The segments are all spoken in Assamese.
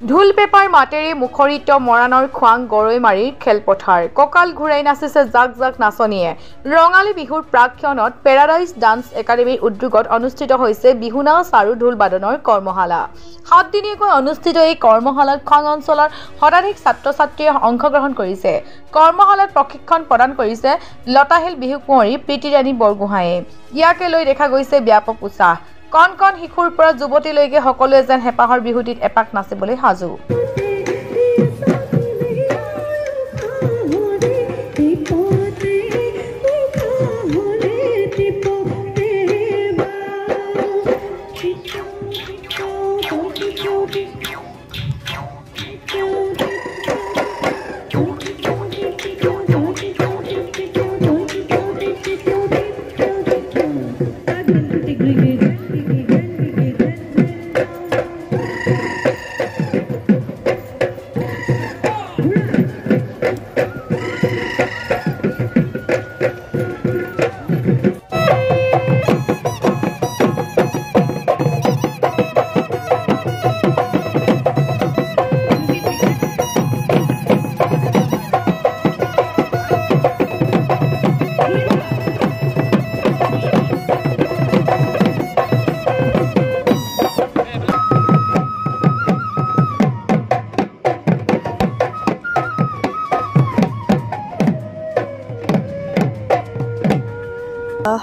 ঢোল পেপাৰ মাতেৰে মুখৰিত মৰাণৰ খোৱাং গৰৈমাৰীৰ খেলপথাৰ কঁকাল ঘূৰাই নাচিছে জাক জাক নাচনীয়ে ৰঙালী বিহুৰ প্ৰাক্ষণত পেৰাডাইজ ডান্স একাডেমীৰ উদ্যোগত অনুষ্ঠিত হৈছে বিহু নাচ আৰু ঢোল বাদনৰ কৰ্মশালা 7 দিনীয়াকৈ অনুষ্ঠিত এই কৰ্মশালাত খোৱাং অঞ্চলৰ শতাধিক ছাত্ৰ ছাত্ৰীয়ে অংশগ্ৰহণ কৰিছে কৰ্মশালাত প্ৰশিক্ষণ প্ৰদান কৰিছে লতাহিল বিহু কুঁৱৰী প্ৰীতিৰাণী বৰগোহাঁয়ে ইয়াকে লৈ দেখা গৈছে ব্যাপক উৎসাহ কণ কণ শিশুৰ পৰা যুৱতীলৈকে সকলোৱে যেন হেঁপাহৰ বিহুটিত এপাক নাচিবলৈ সাজু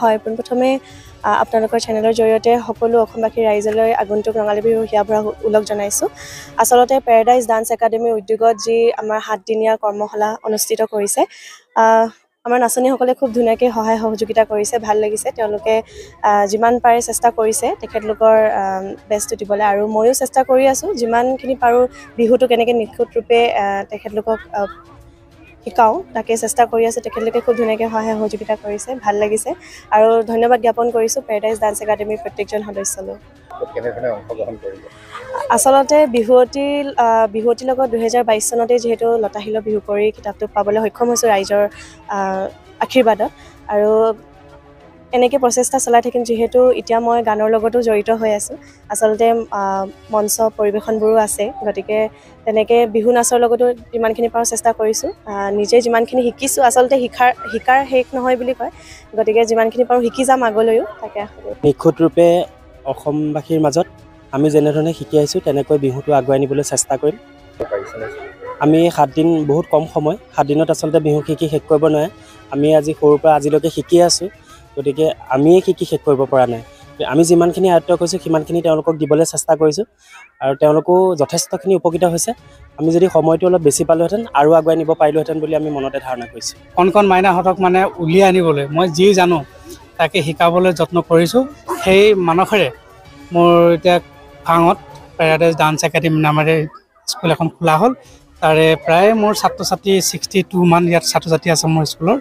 হয় পোনপ্ৰথমে আপোনালোকৰ চেনেলৰ জৰিয়তে সকলো অসমবাসী ৰাইজলৈ আগন্তুক ৰঙালী বিহুৰ হিয়াভৰা উলগ জনাইছোঁ আচলতে পেৰাডাইজ ডান্স একাডেমীৰ উদ্যোগত যি আমাৰ 7 দিনীয়া কৰ্মশালা অনুষ্ঠিত কৰিছে আমাৰ নাচনীসকলে খুব ধুনীয়াকৈ সহায় সহযোগিতা কৰিছে ভাল লাগিছে তেওঁলোকে যিমান পাৰে চেষ্টা কৰিছে তেখেতলোকৰ বেষ্টটো দিবলৈ আৰু ময়ো চেষ্টা কৰি আছোঁ যিমানখিনি পাৰোঁ বিহুটো কেনেকৈ নিখুঁত ৰূপে তেখেতলোকক শিকাওঁ তাকে চেষ্টা কৰি আছোঁ তেখেতলোকে খুব ধুনীয়াকৈ সহায় সহযোগিতা কৰিছে ভাল লাগিছে আৰু ধন্যবাদ জ্ঞাপন কৰিছোঁ পেৰাডাইজ ডান্স একাডেমীৰ প্ৰত্যেকজন সদস্যলৈ আচলতে বিহুৱতীৰ লগত 2022 চনতে যিহেতু লতাশিলৰ বিহু কুঁৱৰী কিতাপটো পাবলৈ সক্ষম হৈছোঁ ৰাইজৰ আশীৰ্বাদত আৰু এনেকৈ প্ৰচেষ্টা চলাই থাকিম যিহেতু এতিয়া মই গানৰ লগতো জড়িত হৈ আছোঁ আচলতে মঞ্চ পৰিৱেশনবোৰো আছে গতিকে তেনেকৈ বিহু নাচৰ লগতো যিমানখিনি পাৰোঁ চেষ্টা কৰিছোঁ নিজে যিমানখিনি শিকিছোঁ আচলতে শিকাৰ শেষ নহয় বুলি কয় গতিকে যিমানখিনি পাৰোঁ শিকি যাম আগলৈও তাকে নিখুঁত ৰূপে অসমবাসীৰ মাজত আমি যেনেধৰণে শিকি আহিছোঁ তেনেকৈ বিহুটো আগুৱাই নিবলৈ চেষ্টা কৰিম আমি 7 দিন বহুত কম সময় 7 দিনত আচলতে বিহু শিকি শেষ কৰিব নোৱাৰে আমি আজি সৰুৰ পৰা আজিলৈকে শিকি আছোঁ গতিকে আমিয়ে শিকি শেষ কৰিব পৰা নাই আমি যিমানখিনি আয়ত্ব কৰিছোঁ সিমানখিনি তেওঁলোকক দিবলৈ চেষ্টা কৰিছোঁ আৰু তেওঁলোকো যথেষ্টখিনি উপকৃত হৈছে আমি যদি সময়টো অলপ বেছি পালোহেঁতেন আৰু আগুৱাই নিব পাৰিলোহেঁতেন বুলি আমি মনতে ধাৰণা কৰিছোঁ কণ কণ মাইনাহঁতক মানে উলিয়াই আনিবলৈ মই যি জানো তাকে শিকাবলৈ যত্ন কৰিছোঁ সেই মানসেৰে মোৰ এতিয়া খোৱাঙত পেৰাডাইজ ডান্স একাডেমী নামেৰে স্কুল এখন খোলা হ'ল তাৰে প্ৰায় মোৰ ছাত্ৰ ছাত্ৰী 62 মান ইয়াত ছাত্ৰ ছাত্ৰী আছে মোৰ স্কুলৰ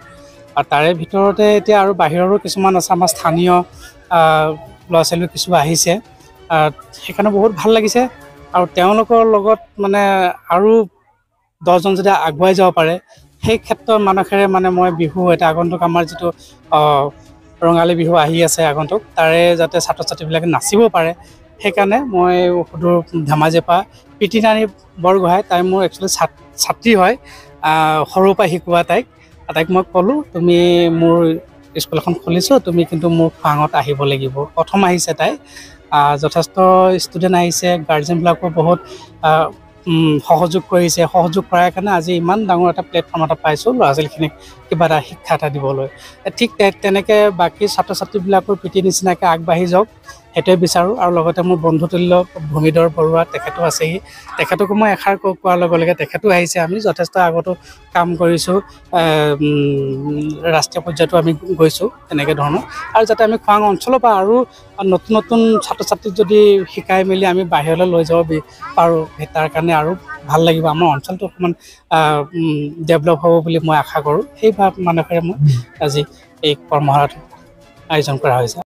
আৰু তাৰে ভিতৰতে এতিয়া আৰু বাহিৰৰো কিছুমান আছে আমাৰ স্থানীয় ল'ৰা ছোৱালী কিছু আহিছে সেইকাৰণে বহুত ভাল লাগিছে আৰু তেওঁলোকৰ লগত মানে আৰু 10জন যদি আগুৱাই যাব পাৰে সেই ক্ষেত্ৰৰ মানসেৰে মানে মই বিহু এটা আগন্তুক আমাৰ যিটো ৰঙালী বিহু আহি আছে আগন্তুক তাৰে যাতে ছাত্ৰ ছাত্ৰীবিলাকে নাচিব পাৰে সেইকাৰণে মই সুদূৰ ধেমাজিৰ পৰা প্ৰীতিৰাণী বৰগোহাঁই তাই মোৰ একচুৱেলি ছাত্ৰী হয় সৰুৰ পৰা শিকোৱা তাইক মই ক'লোঁ তুমি মোৰ স্কুল এখন খুলিছোঁ তুমি কিন্তু মোৰ খোৱাঙত আহিব লাগিব প্ৰথম আহিছে তাই যথেষ্ট ষ্টুডেণ্ট আহিছে গাৰ্জেনবিলাকো বহুত সহযোগ কৰিছে সহযোগ কৰাৰ কাৰণে আজি ইমান ডাঙৰ এটা প্লেটফৰ্ম এটা পাইছোঁ ল'ৰা ছোৱালীখিনিক কিবা এটা শিক্ষা এটা দিবলৈ ঠিক তেনেকৈ বাকী ছাত্ৰ ছাত্ৰীবিলাকৰ প্ৰীতি নিচিনাকৈ আগবাঢ়ি যাওক সেইটোৱে বিচাৰোঁ আৰু লগতে মোৰ বন্ধুতুল্য ভূমিধৰ বৰুৱা তেখেতো আছেহি তেখেতকো মই এষাৰ কোৱাৰ লগে লগে তেখেতো আহিছে আমি যথেষ্ট আগতো কাম কৰিছোঁ ৰাষ্ট্ৰীয় পৰ্যায়তো আমি গৈছোঁ তেনেকৈ ধৰণৰ আৰু যাতে আমি খোৱাং অঞ্চলৰ পৰা আৰু নতুন নতুন ছাত্ৰ ছাত্ৰীক যদি শিকাই মেলি আমি বাহিৰলৈ লৈ যাব পাৰোঁ তাৰ কাৰণে আৰু ভাল লাগিব আমাৰ অঞ্চলটো অকণমান ডেভেলপ হ'ব বুলি মই আশা কৰোঁ সেই মানসেৰে মই আজি এই কৰ্মশালাটো আয়োজন কৰা হৈছে